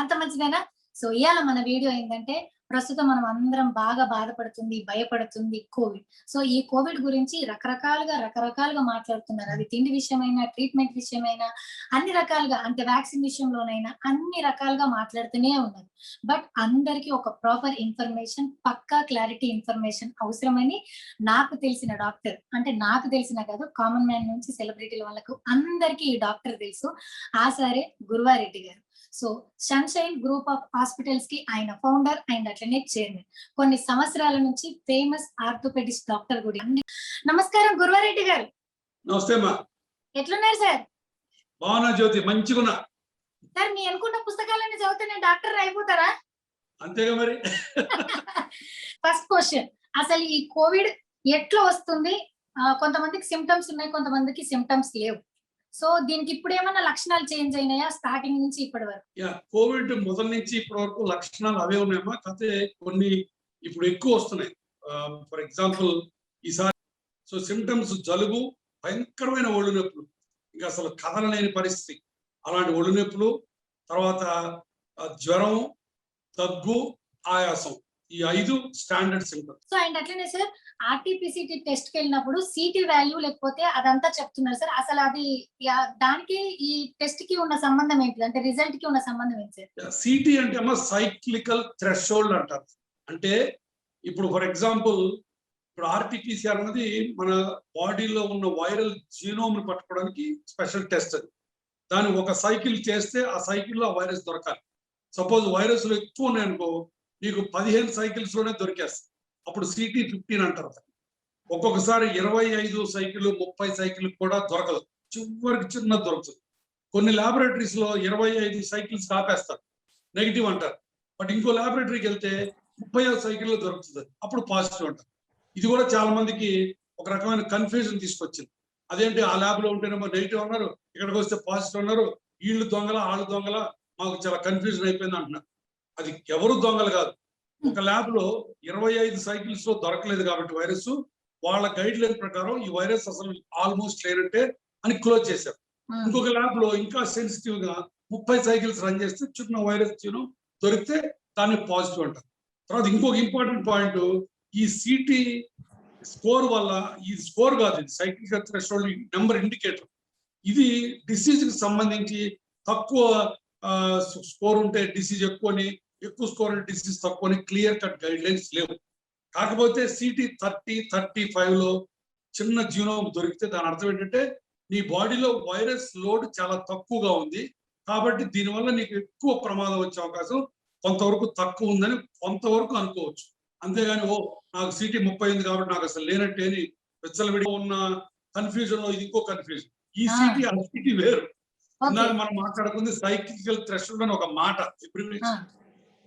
అంత మంచిదేనా? సో, ఇయాల మన వీడియో ఏంటంటే, ప్రస్తుతం మనం అందరం బాగా బాధపడుతుంది, భయపడుతుంది కోవిడ్. సో, ఈ కోవిడ్ గురించి రకరకాలుగా మాట్లాడుతున్నారు. అది తిండి విషయమైనా, ట్రీట్‌మెంట్ విషయమైనా, అన్ని రకాలుగా అంటే వ్యాక్సిన్ విషయంలోనైనా అన్ని రకాలుగా మాట్లాడుతూనే ఉన్నారు. బట్ అందరికి ఒక ప్రాపర్ ఇన్ఫర్మేషన్, పక్కా క్లారిటీ ఇన్ఫర్మేషన్ అవసరమని నాకు తెలిసిన డాక్టర్ అంటే నాకు తెలిసిన కాదు, కామన్ మ్యాన్ నుంచి సెలబ్రిటీల వాళ్ళకు అందరికీ ఈ డాక్టర్ తెలుసు. ఆ సారే గురువారెడ్డి గారు. So, sunshine group of hospitals కి ఆయన ఫౌండర్ అండ్ అట్లనే చైర్మన్. కొన్ని సంవత్సరాల నుంచి ఫేమస్ ఆర్థోపెడిస్ట్ డాక్టర్ కూడా. నమస్కారం గురువారెడ్డి గారు. నమస్తే అమ్మా. ఎట్లున్నారు సార్? బాగున్నా జ్యోతి, మంచిగున్నా. సార్ మీ అనుకున్న పుస్తకాలన్నీ చదివితే నేను డాక్టర్ అయిపోతారా? అంతేగా మరి. ఫస్ట్ క్వశ్చన్, అసలు ఈ కోవిడ్ ఎట్లా వస్తుంది? కొంతమందికి సింప్టమ్స్ ఉన్నాయి, కొంతమందికి సింప్టమ్స్ లేవు. సో, దీనికి ఇప్పుడు ఏమన్నా లక్షణాలు చేంజ్ అయినాయా స్టార్టింగ్ నుంచి ఇప్పటి వరకు? కోవిడ్ మొదల నుంచి ఇప్పటి వరకు లక్షణాలు అవే ఉన్నాయమ్మా. కాకపోతే కొన్ని ఇప్పుడు ఎక్కువ వస్తున్నాయి. ఫర్ ఎగ్జాంపుల్ ఈసారి సింప్టమ్స్ జలుబు, భయంకరమైన ఒళ్ళు నొప్పులు, ఇంకా అసలు కదలలేని పరిస్థితి, అలాంటి ఒళ్ళు నొప్పులు, తర్వాత జ్వరం, దగ్గు, ఆయాసం, ఈ 5 స్టాండర్డ్ సింప్టమ్స్. సో, అండ్ అట్లనే సార్ ఆర్టీపీసీటీ టెస్ట్ కి వెళ్ళినప్పుడు సిటీ వాల్యూ లేకపోతే అదంతా చెప్తున్నారు సార్. అసలు అది దానికి ఈ టెస్ట్ కి ఉన్న సంబంధం ఏంటి? అంటే రిజల్ట్ కి ఉన్న సంబంధం ఏంటి సార్? సిటీ అంటే అమ్మా సైక్లికల్ థ్రెషోల్డ్ అంటారు. అంటే ఇప్పుడు ఫర్ ఎగ్జాంపుల్ ఇప్పుడు ఆర్టీపీసీఆర్ అనేది మన బాడీలో ఉన్న వైరల్ జీనోమ్ ని పట్టుకోవడానికి స్పెషల్ టెస్ట్ అది. దాన్ని ఒక సైకిల్ చేస్తే ఆ సైకిల్లో ఆ వైరస్ దొరకాలి. సపోజ్ వైరస్లు ఎక్కువ ఉన్నాయనుకో, నీకు 15 సైకిల్స్ లోనే దొరికేస్తుంది. అప్పుడు సిటీ 15 అంటారు. ఒక్కొక్కసారి 25 సైకిల్, 30 సైకిల్ కూడా దొరకదు, చివరికి చిన్న దొరుకుతుంది. కొన్ని ల్యాబొరేటరీస్ లో 25 సైకిల్స్ ఆపేస్తారు, నెగిటివ్ అంటారు. బట్ ఇంకో ల్యాబొరేటరీకి వెళ్తే 30 సైకిల్లో దొరుకుతుంది, అప్పుడు పాజిటివ్ అంటారు. ఇది కూడా చాలా మందికి ఒక రకమైన కన్ఫ్యూజన్ తీసుకొచ్చింది. అదేంటి ఆ ల్యాబ్ లో ఉంటేనేమో నెగిటివ్ అన్నారు, ఇక్కడికి వస్తే పాజిటివ్ అన్నారు, వీళ్ళు దొంగల వాళ్ళు దొంగల, మాకు చాలా కన్ఫ్యూజన్ అయిపోయింది అంటున్నారు. అది ఎవరు దొంగలు కాదు. ఒక ల్యాబ్ లో 25 సైకిల్స్ లో దొరకలేదు కాబట్టి వైరస్, వాళ్ళ గైడ్ లైన్ ప్రకారం ఈ వైరస్ అసలు ఆల్మోస్ట్ లేనట్టే అని క్లోజ్ చేశారు. ఇంకొక ల్యాబ్ లో ఇంకా సెన్సిటివ్ గా 30 సైకిల్స్ రన్ చేస్తే చిన్న వైరస్ దొరికితే దాన్ని పాజిటివ్ అంటారు. తర్వాత ఇంకొక ఇంపార్టెంట్ పాయింట్, ఈ సిటీ స్కోర్ వల్ల, ఈ స్కోర్ కాదు, ఇది సైక్లికల్ థ్రెషోల్డ్ నెంబర్ ఇండికేటర్. ఇది డిసీజ్ కి సంబంధించి తక్కువ స్కోర్ ఉంటే డిసీజ్ ఎక్కువని, ఎక్కువ స్కోర్ ఉంటే డిసీజ్ తక్కువని క్లియర్ కట్ గైడ్ లైన్స్ లేవు. కాకపోతే సిటీ 30-35 లో చిన్న జీనోమ్ దొరికితే దాని అర్థం ఏంటంటే నీ బాడీలో వైరస్ లోడ్ చాలా తక్కువగా ఉంది, కాబట్టి దీనివల్ల నీకు ఎక్కువ ప్రమాదం వచ్చే అవకాశం కొంతవరకు తక్కువ ఉందని కొంతవరకు అనుకోవచ్చు. అంతేగాని నాకు సిటీ 30 ఉంది కాబట్టి నాకు అసలు లేనట్టే అని విచ్చలవిడి ఉన్న కన్ఫ్యూజన్ లో ఇది ఇంకో కన్ఫ్యూజన్. ఈ సిటీ ఆ సిటీ వేరు. ఇందాక మనం మాట్లాడుకుంది సైక్లికల్ థ్రెషోల్డ్ అని ఒక మాట,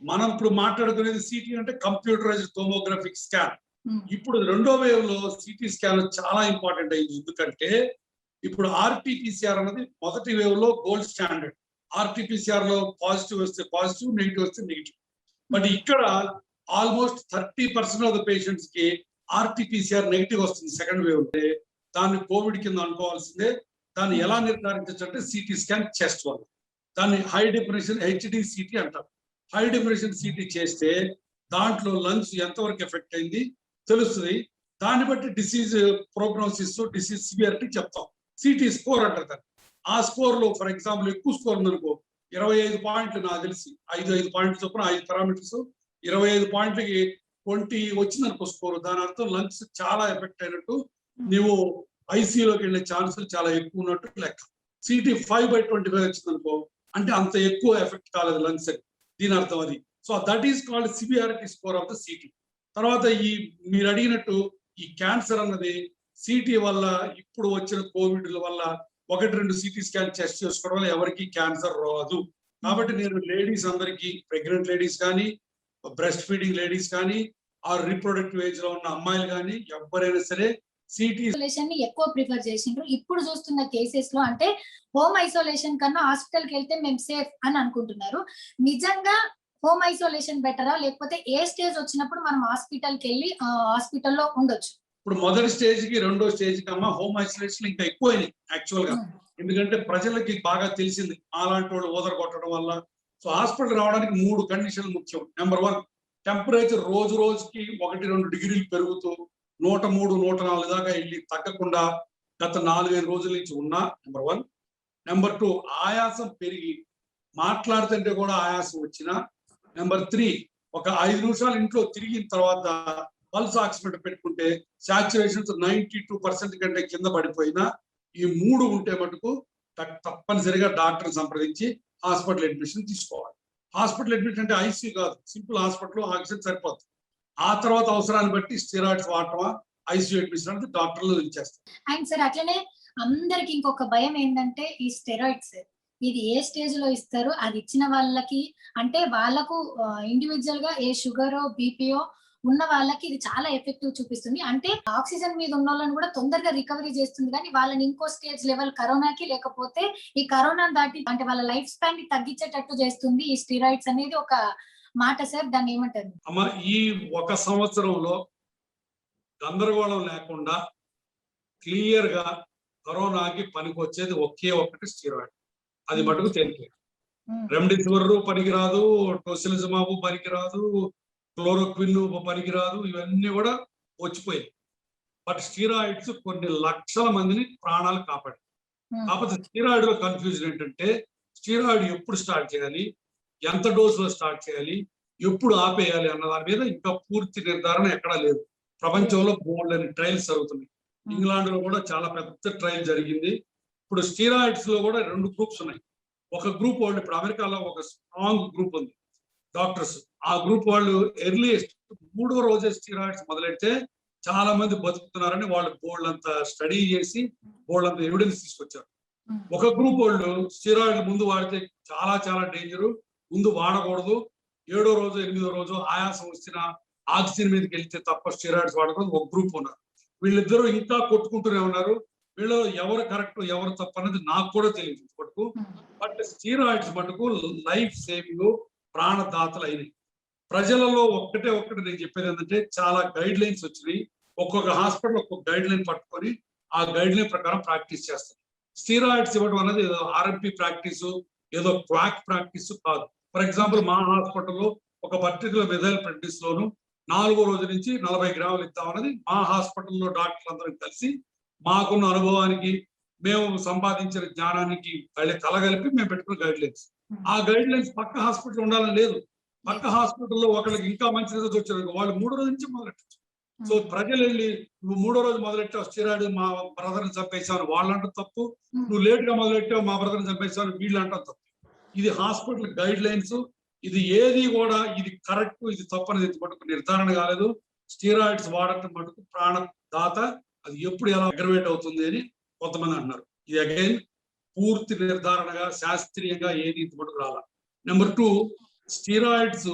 మనం ఇప్పుడు మాట్లాడుకునేది సిటీ అంటే కంప్యూటరైజ్డ్ టోమోగ్రఫిక్ స్కాన్. ఇప్పుడు రెండో వేవ్ లో సిటీ స్కాన్ చాలా ఇంపార్టెంట్ అయింది. ఎందుకంటే ఇప్పుడు ఆర్టీపీసీఆర్ అనేది మొదటి వేవ్ లో గోల్డ్ స్టాండర్డ్. ఆర్టీపీసీఆర్ లో పాజిటివ్ వస్తే పాజిటివ్, నెగిటివ్ వస్తే నెగిటివ్. బట్ ఇక్కడ ఆల్మోస్ట్ 30% ఆఫ్ ద పేషెంట్స్ కి ఆర్టీపీసీఆర్ నెగిటివ్ వస్తుంది సెకండ్ వేవ్. అంటే దాన్ని కోవిడ్ కింద అనుకోవాల్సిందే. దాన్ని ఎలా నిర్ధారించవచ్చు అంటే సిటీ స్కాన్ చెస్ట్ వల్ల, దాన్ని హై డెఫినిషన్ హెచ్డి సిటీ అంటారు. హై డెఫినిషన్ సిటీ చేస్తే దాంట్లో లంగ్స్ ఎంతవరకు ఎఫెక్ట్ అయింది తెలుస్తుంది. దాన్ని బట్టి డిసీజ్ ప్రోగ్నోసిస్, డిసీజ్ సివియారిటీ చెప్తాం. సిటీ స్కోర్ అంటారు దాన్ని. ఆ స్కోర్ లో ఫర్ ఎగ్జాంపుల్ ఎక్కువ స్కోర్ ఉందనుకో, 25 పాయింట్లు, నాకు తెలిసి 5 పాయింట్లు చొప్పున 5 పారామీటర్స్, 25 పాయింట్లకి 20 వచ్చిందనుకో స్కోర్, దాని అర్థం లంగ్స్ చాలా ఎఫెక్ట్ అయినట్టు, నువ్వు ఐసీయూలోకి వెళ్ళే ఛాన్సులు చాలా ఎక్కువ ఉన్నట్టు లెక్క. సిటీ 5/25 వచ్చిందనుకో, అంటే అంత ఎక్కువ ఎఫెక్ట్ కాలేదు లంగ్స్ అని దీని అర్థం అది. So that is called severity score of the city. తర్వాత ఈ మీరు అడిగినట్టు ఈ క్యాన్సర్ అన్నది సిటీ వల్ల, ఇప్పుడు వచ్చిన కోవిడ్ వల్ల 1-2 సిటీ స్కాన్ చెస్ట్ చేసుకోవడం వల్ల ఎవరికి క్యాన్సర్ రాదు. కాబట్టి నేను లేడీస్ అందరికీ, ప్రెగ్నెంట్ లేడీస్ కానీ, బ్రెస్ట్ ఫీడింగ్ లేడీస్ కానీ, ఆ రీప్రొడక్టివ్ ఏజ్ లో ఉన్న అమ్మాయిలు కానీ ఎవరైనా సరే సిటీ ఐసోలేషన్ ని ఎక్కువ ప్రిఫర్ చేసిండ్రు. ఇప్పుడు చూస్తున్న కేసెస్ లో అంటే హోమ్ ఐసోలేషన్ కన్నా హాస్పిటల్ కి వెళ్తే మేము సేఫ్ అని అనుకుంటున్నారు. నిజంగా హోమ్ ఐసోలేషన్ బెటరా, లేకపోతే ఏ స్టేజ్ వచ్చినప్పుడు మనం హాస్పిటల్ కి వెళ్ళి హాస్పిటల్లో ఉండొచ్చు? ఇప్పుడు మొదటి స్టేజ్ కి రెండో స్టేజ్ కి అమ్మ హోమ్ ఐసోలేషన్ ఇంకా ఎక్కువైనాయి యాక్చువల్ గా. ఎందుకంటే ప్రజలకి బాగా తెలిసింది అలాంటి వాళ్ళు ఓదర కొట్టడం వల్ల సో హాస్పిటల్ రావడానికి 3 కండిషన్లు ముఖ్యం. నెంబర్ 1, టెంపరేచర్ రోజు రోజుకి 1-2 డిగ్రీలు పెరుగుతూ 103, 104 దాకా వెళ్ళి తగ్గకుండా గత 4-5 రోజుల నుంచి ఉన్నా నెంబర్ 1. నెంబర్ 2, ఆయాసం పెరిగి మాట్లాడుతుంటే కూడా ఆయాసం వచ్చినా. నెంబర్ 3, ఒక 5 నిమిషాలు ఇంట్లో తిరిగిన తర్వాత పల్స్ ఆక్సిమీటర్ పెట్టుకుంటే సాచురేషన్స్ 92% కంటే కింద పడిపోయినా. ఈ 3 ఉంటే మటుకు తప్పనిసరిగా డాక్టర్ సంప్రదించి హాస్పిటల్ అడ్మిషన్ తీసుకోవాలి. హాస్పిటల్ అడ్మిషన్ అంటే ఐసీయూ కాదు, సింపుల్ హాస్పిటల్ ఆక్సిజన్ సరిపోతుంది. ఆ తర్వాత అవసరాన్ని బట్టి స్టెరాయిడ్స్ వాడటమా, ఐసీయూ అడ్మిషన్ అంటే డాక్టర్లు ఇచ్చేస్తారు. అండ్ సార్ అట్లనే అందరికి ఇంకొక భయం ఏంటంటే ఈ స్టెరాయిడ్స్ ఇది ఏ స్టేజ్ లో ఇస్తారు, అది ఇచ్చిన వాళ్ళకి అంటే వాళ్ళకు ఇండివిజువల్ గా ఏ షుగరో బీపీఓ ఉన్న వాళ్ళకి ఇది చాలా ఎఫెక్టివ్ చూపిస్తుంది. అంటే ఆక్సిజన్ మీద ఉన్న వాళ్ళని కూడా తొందరగా రికవరీ చేస్తుంది, కానీ వాళ్ళని ఇంకో స్టేజ్ లెవెల్ కరోనాకి లేకపోతే ఈ కరోనా దాటి అంటే వాళ్ళ లైఫ్ స్పాన్ ని తగ్గించేటట్టు చేస్తుంది ఈ స్టెరాయిడ్స్ అనేది ఒక మాట సార్. దాన్ని ఏమంటారు? అమ్మ, ఈ 1 సంవత్సరంలో గందరగోళం లేకుండా క్లియర్ గా కరోనాకి పనికొచ్చేది ఒకే ఒకటి స్టెరాయిడ్. అది మటుకు తేలికే. రెమ్డెసివిర్ పనికిరాదు, టోసిలిజుమాబ్ పనికిరాదు, క్లోరోక్విన్ పనికిరాదు, ఇవన్నీ కూడా వచ్చిపోయాయి. బట్ స్టెరాయిడ్స్ కొన్ని లక్షల మందిని ప్రాణాలు కాపాడు. కాకపోతే స్టెరాయిడ్ లో కన్ఫ్యూజన్ ఏంటంటే స్టెరాయిడ్ ఎప్పుడు స్టార్ట్ చేయాలి, ఎంత డోస్ లో స్టార్ట్ చేయాలి, ఎప్పుడు ఆపేయాలి అన్న దాని మీద ఇంకా పూర్తి నిర్ధారణ ఎక్కడా లేదు. ప్రపంచంలో బోల్డ్ అని ట్రయల్స్ జరుగుతున్నాయి. ఇంగ్లాండ్ లో కూడా చాలా పెద్ద ట్రయల్ జరిగింది. ఇప్పుడు స్టెరాయిడ్స్ లో కూడా 2 గ్రూప్స్ ఉన్నాయి. ఒక గ్రూప్ వాళ్ళు, ఇప్పుడు అమెరికాలో ఒక స్ట్రాంగ్ గ్రూప్ ఉంది డాక్టర్స్. ఆ గ్రూప్ వాళ్ళు ఎర్లీయెస్ట్ 3వ రోజే స్టెరాయిడ్స్ మొదలెడితే చాలా మంది బతుకుతున్నారని వాళ్ళు బోల్డ్ అంత స్టడీ చేసి బోల్డ్ అంత ఎవిడెన్స్ తీసుకొచ్చారు. ఒక గ్రూప్ వాళ్ళు స్టెరాయిడ్ ముందు వాడితే చాలా చాలా డేంజర్, ముందు వాడకూడదు, 7వ రోజు 8వ రోజు ఆయాసం వచ్చిన ఆక్సిజన్ మీదకి వెళ్తే తప్ప స్టెరాయిడ్స్ వాడకూడదు ఒక గ్రూప్ ఉన్నారు. వీళ్ళిద్దరూ ఇంకా కొట్టుకుంటూనే ఉన్నారు. వీళ్ళు ఎవరు కరెక్ట్ ఎవరు తప్పు అనేది నాకు కూడా తెలియదు మటుకు. బట్ స్టెరాయిడ్స్ మటుకు లైఫ్ సేవింగ్, ప్రాణదాతలు అయినాయి. ప్రజలలో ఒక్కటే నేను చెప్పేది ఏంటంటే చాలా గైడ్ లైన్స్ వచ్చినాయి. ఒక్కొక్క హాస్పిటల్ ఒక్కొక్క గైడ్ లైన్ పట్టుకొని ఆ గైడ్ లైన్ ప్రకారం ప్రాక్టీస్ చేస్తారు. స్టెరాయిడ్స్ ఇవ్వడం అనేది ఏదో ఆర్ఎంపీ ప్రాక్టీస్, ఏదో క్వాక్ ప్రాక్టీస్ కాదు. ఫర్ ఎగ్జాంపుల్ మా హాస్పిటల్లో ఒక పర్టికులర్ మెథైల్ ప్రాక్టీస్ లోను 4వ రోజు నుంచి 40 గ్రాములు ఇద్దామన్నది మా హాస్పిటల్లో డాక్టర్లు అందరం కలిసి మాకున్న అనుభవానికి మేము సంపాదించిన జ్ఞానానికి కలగలిపి మేము పెట్టుకున్న గైడ్ లైన్స్. ఆ గైడ్ లైన్స్ పక్క హాస్పిటల్ ఉండాలని లేదు. పక్క హాస్పిటల్లో ఒకరికి ఇంకా మంచి రిజల్ట్ వచ్చారు, వాళ్ళు 3వ రోజు నుంచి మొదలెట్టచ్చు. సో ప్రజలు వెళ్ళి నువ్వు 3వ రోజు మొదలెట్టావు స్టెరాయిడ్ మా బ్రదర్ని చంపేసావు వాళ్ళంటే తప్పు, నువ్వు లేట్ గా మొదలెట్టావు మా బ్రదర్ని చంపేసావు వీళ్ళు అంటారు తప్పు. ఇది హాస్పిటల్ గైడ్ లైన్స్. ఇది ఏది కూడా ఇది కరెక్ట్ ఇది తప్పు అనేది మటుకు నిర్ధారణ కాలేదు. స్టెరాయిడ్స్ వాడటం మటుకు ప్రాణదాత, అది ఎప్పుడు ఎలా అగ్రవేట్ అవుతుంది అని కొంతమంది అంటున్నారు. ఇది అగైన్ పూర్తి నిర్ధారణగా శాస్త్రీయంగా ఏది ఇంత మటుకు రాల. నెంబర్ 2, స్టెరాయిడ్స్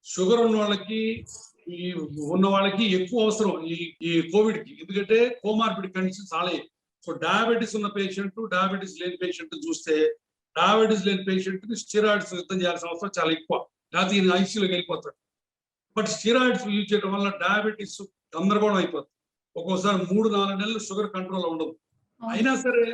షుగర్ ఉన్న వాళ్ళకి ఉన్న వాళ్ళకి ఎక్కువ అవసరం ఈ కోవిడ్ కి, ఎందుకంటే కోమార్బిడ్ కండిషన్స్ చాలా. సో డయాబెటీస్ ఉన్న పేషెంట్, డయాబెటీస్ లేని పేషెంట్ చూస్తే డయాబెటీస్ లేని పేషెంట్ కి స్టెరాయిడ్స్ యుద్ధం చేయాల్సిన అవసరం చాలా ఎక్కువ, లేకపోతే ఈయన ఐసీయూలోకి వెళ్ళిపోతాడు. బట్ స్టెరాయిడ్స్ యూజ్ చేయడం వల్ల డయాబెటీస్ గందరగోళం అయిపోతుంది. ఒక్కోసారి 3-4 నెలలు షుగర్ కంట్రోల్ ఉండదు. అయినా సరే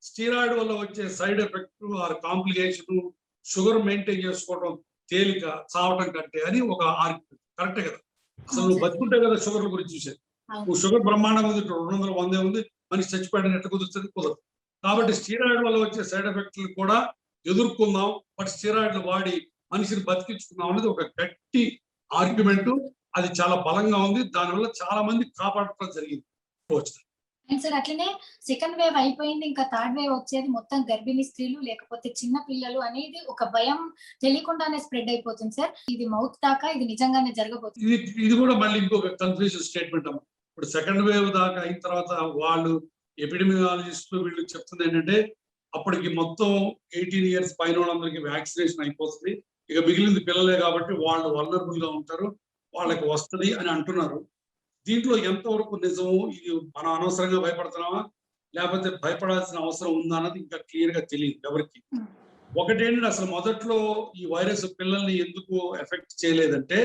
స్టెరాయిడ్ వల్ల వచ్చే side effect are complication sugar maintain చేసుకోవడం తేలిక చావటం కంటే అని ఒక ఆర్గ్యుమెంట్. కరెక్టే కదా? అసలు నువ్వు బతుకుంటే కదా షుగర్ గురించి చూసేది. నువ్వు షుగర్ బ్రహ్మాండంగా ఉంది, 200, 100 ఉంది, మనిషి చచ్చిపోయాడని ఎట్లా కుదురుతుంది? కుదరదు. కాబట్టి స్టెరాయిడ్ వల్ల వచ్చే సైడ్ ఎఫెక్ట్లు కూడా ఎదుర్కొందాం, బట్ స్టెరాయిడ్లు వాడి మనిషిని బతికించుకుందాం అనేది ఒక గట్టి ఆర్గ్యుమెంట్. అది చాలా బలంగా ఉంది. దానివల్ల చాలా మంది కాపాడటం జరిగింది. అండ్ సార్ అట్లనే సెకండ్ వేవ్ అయిపోయింది, ఇంకా థర్డ్ వేవ్ వచ్చేది మొత్తం గర్భిణీ స్త్రీలు లేకపోతే చిన్న పిల్లలు అనేది ఒక భయం తెలియకుండానే స్ప్రెడ్ అయిపోతుంది సార్. ఇది మౌత్ దాకా ఇది నిజంగానే జరగబోతుంది. ఇది కూడా మళ్ళీ ఇంకొక కన్ఫ్యూజన్ స్టేట్మెంట్ అమ్మ. ఇప్పుడు సెకండ్ వేవ్ దాకా అయిన తర్వాత వాళ్ళు ఎపిడమియాలజిస్టులు వీళ్ళు చెప్తుంది ఏంటంటే అప్పటికి మొత్తం 18 ఇయర్స్ పైన వాళ్ళందరికీ వ్యాక్సినేషన్ అయిపోతుంది, ఇక మిగిలింది పిల్లలే కాబట్టి వాళ్ళు వల్నరబుల్ గా ఉంటారు, వాళ్ళకి వస్తుంది అని అంటున్నారు. దీంట్లో ఎంతవరకు నిజము, ఇది మనం అనవసరంగా భయపడుతున్నామా లేకపోతే భయపడాల్సిన అవసరం ఉందా అన్నది ఇంకా క్లియర్ గా తెలియదు ఎవరికి. ఒకటేంటి, అసలు మొదట్లో ఈ వైరస్ పిల్లల్ని ఎందుకు ఎఫెక్ట్ చేయలేదంటే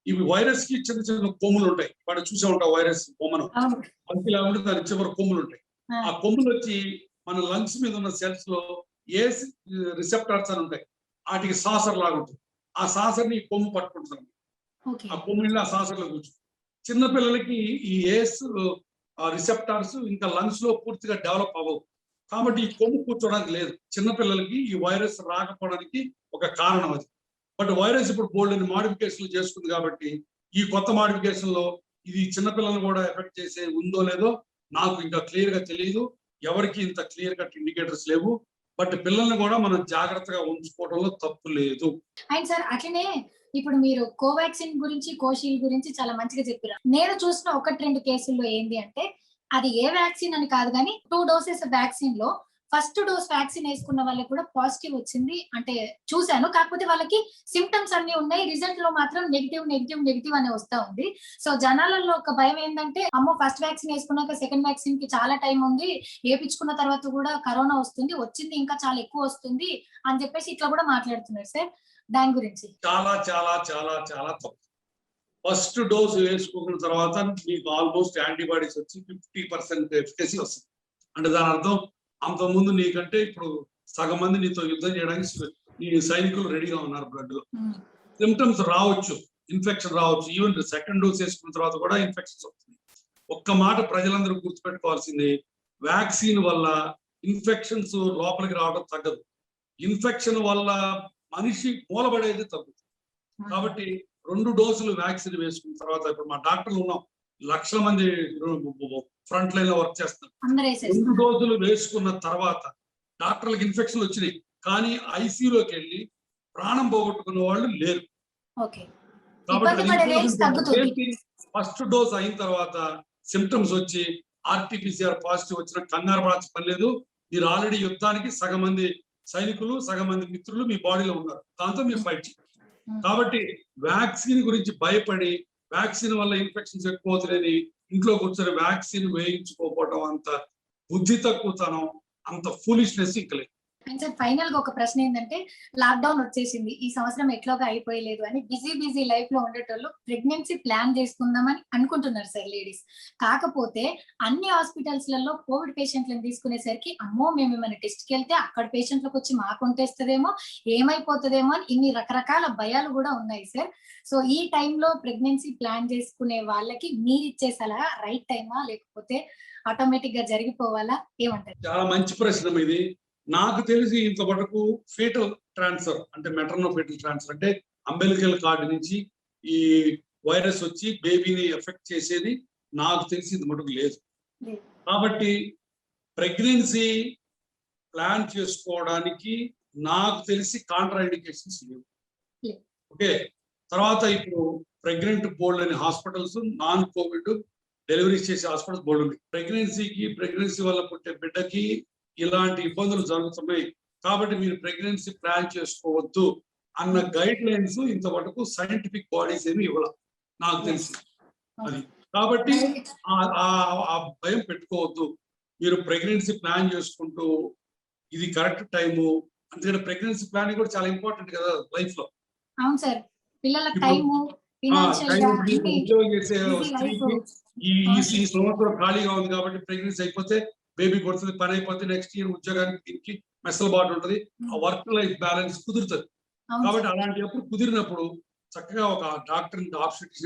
ఇవి వైరస్ కి చిన్న చిన్న కొమ్ములు ఉంటాయి. వాడు చూసే ఉంటావు వైరస్ కొమ్మను, పంపిలా ఉంటే దాని చివరి కొమ్ములు ఉంటాయి. ఆ కొమ్ములు వచ్చి మన లంగ్స్ మీద ఉన్న సెల్స్ లో ఏ రిసెప్టార్స్ అని ఉంటాయి. వాటికి సాసర్ లాగా ఉంటుంది. ఆ సాసర్ని కొమ్ము పట్టుకుంటుంది. ఓకే. ఆ కొమ్ము వెళ్ళి ఆ సాసర్లో కూర్చుంటుంది. చిన్నపిల్లలకి ఈ ఏస్ రిసెప్టార్స్ ఇంకా లంగ్స్ లో పూర్తిగా డెవలప్ అవ్వవు. కాబట్టి ఈ కొమ్ము కూర్చోడానికి లేదు. చిన్నపిల్లలకి ఈ వైరస్ రాకపోవడానికి ఒక కారణం అది. బట్ వైరస్ ఇప్పుడు బోల్డెన్ని మోడిఫికేషన్లు చేసుకుంది కాబట్టి ఈ కొత్త మోడిఫికేషన్ లో ఇది చిన్నపిల్లలను కూడా ఎఫెక్ట్ చేసే ఉందో లేదో నాకు ఇంకా క్లియర్ గా తెలియదు. ఎవరికి ఇంత క్లియర్ కట్ ఇండికేటర్స్ లేవు. బట్ పిల్లల్ని కూడా మనం జాగ్రత్తగా ఉంచుకోవడంలో తప్పు లేదు. అండ్ సార్ అట్లనే ఇప్పుడు మీరు కోవాక్సిన్ గురించి, కోషీల్డ్ గురించి చాలా మంచిగా చెప్పారు. నేను చూసిన 1, 2 కేసుల్లో ఏంది అంటే అది ఏ వ్యాక్సిన్ అని కాదు గానీ 2 డోసెస్ వ్యాక్సిన్ లో ఫస్ట్ డోస్ వ్యాక్సిన్ వేసుకున్న వాళ్ళకి కూడా పాజిటివ్ వచ్చింది అంటే చూశాను. కాకపోతే వాళ్ళకి సింప్టమ్స్ అన్ని ఉన్నాయి. రిజల్ట్ లో మాత్రం నెగిటివ్ అనే వస్తా ఉంది. సో జనాలలో ఒక భయం ఏంటంటే అమ్మో ఫస్ట్ వ్యాక్సిన్ వేసుకున్నాక సెకండ్ వ్యాక్సిన్ కి చాలా టైం ఉంది. వేపించుకున్న తర్వాత కూడా కరోనా వస్తుంది. వచ్చింది ఇంకా చాలా ఎక్కువ వస్తుంది అని చెప్పేసి ఇట్లా కూడా మాట్లాడుతున్నారు సార్. దాని గురించి. చాలా చాలా చాలా చాలా తప్పు. ఫస్ట్ డోస్ వేసుకున్న తర్వాత మీకు ఆల్మోస్ట్ యాంటీబాడీస్ వచ్చి 50% ఎఫికసీ వస్తుంది. అంటే దాని అర్థం అంతకుముందు నీకంటే ఇప్పుడు సగం మంది నీతో యుద్ధం చేయడానికి నీ సైనికులు రెడీగా ఉన్నారు బ్లడ్ లో. సిమ్టమ్స్ రావచ్చు, ఇన్ఫెక్షన్ రావచ్చు. ఈవెన్ సెకండ్ డోస్ వేసుకున్న తర్వాత కూడా ఇన్ఫెక్షన్స్ వస్తుంది. ఒక్క మాట ప్రజలందరూ గుర్తుపెట్టుకోవాల్సింది, వ్యాక్సిన్ వల్ల ఇన్ఫెక్షన్స్ లోపలికి రావడం తగ్గదు. ఇన్ఫెక్షన్ వల్ల మనిషి మూలబడేది తగ్గుతుంది. కాబట్టి 2 డోసులు వ్యాక్సిన్ వేసుకున్న తర్వాత ఇప్పుడు మా డాక్టర్లు ఉన్నాం, లక్షల మంది ఫ్రంట్ లైన్ లో వర్క్ చేస్తున్నారు. 2 డోసులు వేసుకున్న తర్వాత డాక్టర్లకు ఇన్ఫెక్షన్ వచ్చినాయి, కానీ ఐసీయూలోకి వెళ్ళి ప్రాణం పోగొట్టుకున్న వాళ్ళు లేరు. కాబట్టి ఫస్ట్ డోస్ అయిన తర్వాత సిమ్టమ్స్ వచ్చి ఆర్టీపీసీఆర్ పాజిటివ్ వచ్చిన కంగారు పడాల్సిన పని లేదు. మీరు ఆల్రెడీ యుద్ధానికి సగం మంది సైనికులు, సగం మంది మిత్రులు మీ బాడీలో ఉన్నారు. దాంతో మీరు ఫైట్ చేయాలి. కాబట్టి వ్యాక్సిన్ గురించి భయపడి వ్యాక్సిన్ వల్ల ఇన్ఫెక్షన్స్ ఎక్కువ అవుతున్నాయని ఇంట్లో కూర్చొని వ్యాక్సిన్ వేయించుకోకపోవడం అంత బుద్ధి తక్కువతనం, అంత ఫూలిష్నెస్ ఇంకా లేదు. అండ్ సార్ ఫైనల్ గా ఒక ప్రశ్న ఏంటంటే లాక్డౌన్ వచ్చేసింది, ఈ సంవత్సరం ఎట్లాగా అయిపోయలేదు అని బిజీ లైఫ్ లో ఉండేటోళ్ళు ప్రెగ్నెన్సీ ప్లాన్ చేసుకుందామని అనుకుంటున్నారు సార్ లేడీస్. కాకపోతే అన్ని హాస్పిటల్స్ లలో కోవిడ్ పేషెంట్లను తీసుకునేసరికి అమ్మో మేము ఏమైనా టెస్ట్ కి వెళ్తే అక్కడ పేషెంట్లకు వచ్చి మాకు ఉంటేస్తుందేమో, ఏమైపోతుందేమో అని ఇన్ని రకరకాల భయాలు కూడా ఉన్నాయి సార్. సో ఈ టైంలో ప్రెగ్నెన్సీ ప్లాన్ చేసుకునే వాళ్ళకి మీరు ఇచ్చే సలహా రైట్ టైమా లేకపోతే ఆటోమేటిక్ గా జరిగిపోవాలా, ఏమంటారు? చాలా మంచి ప్రశ్న ఇది. నాకు తెలిసి ఇంతవరకు ఫీటల్ ట్రాన్స్ఫర్ అంటే మెటర్నో ఫీటల్ ట్రాన్స్ఫర్ అంటే అంబెలికల్ కార్డ్ నుంచి ఈ వైరస్ వచ్చి బేబీని ఎఫెక్ట్ చేసేది నాకు తెలిసి ఇది మటుకు లేదు. కాబట్టి ప్రెగ్నెన్సీ ప్లాన్ చేసుకోవడానికి నాకు తెలిసి కాంట్రా ఇండికేషన్స్ లేవు. ఓకే, తర్వాత ఇప్పుడు ప్రెగ్నెంట్ బోల్డ్ అనే హాస్పిటల్స్, నాన్ కోవిడ్ డెలివరీ చేసే హాస్పిటల్స్ బోల్డ్ ఉంది. ప్రెగ్నెన్సీ వల్ల పుట్టే బిడ్డకి ఇలాంటి ఇబ్బందులు జరుగుతున్నాయి కాబట్టి మీరు ప్రెగ్నెన్సీ ప్లాన్ చేసుకోవద్దు అన్న గైడ్ లైన్స్ ఇంతవరకు సైంటిఫిక్ బాడీస్ ఏమి ఇవ్వాలి నాకు తెలిసి. అది కాబట్టి ఆ భయం పెట్టుకోవద్దు. మీరు ప్రెగ్నెన్సీ ప్లాన్ చేసుకుంటూ ఇది కరెక్ట్ టైము. అందుకని ప్రెగ్నెన్సీ ప్లానింగ్ కూడా చాలా ఇంపార్టెంట్ కదా లైఫ్ లో. అవును సార్, పిల్లల టైము, ఉద్యోగం చేసే స్త్రీకి ఈ సంవత్సరం ఖాళీగా ఉంది కాబట్టి ప్రెగ్నెన్సీ అయిపోతే బేబీ పడుతుంది, పని అయిపోతే నెక్స్ట్ ఇయర్ ఉద్యోగానికి దీనికి మెసలుబాటు ఉంటుంది, ఆ వర్క్ లైఫ్ బ్యాలెన్స్ కుదురుతుంది. కాబట్టి అలాంటి కుదిరినప్పుడు చక్కగా ఒక డాక్టర్ ఆబ్స్టెట్రిషియన్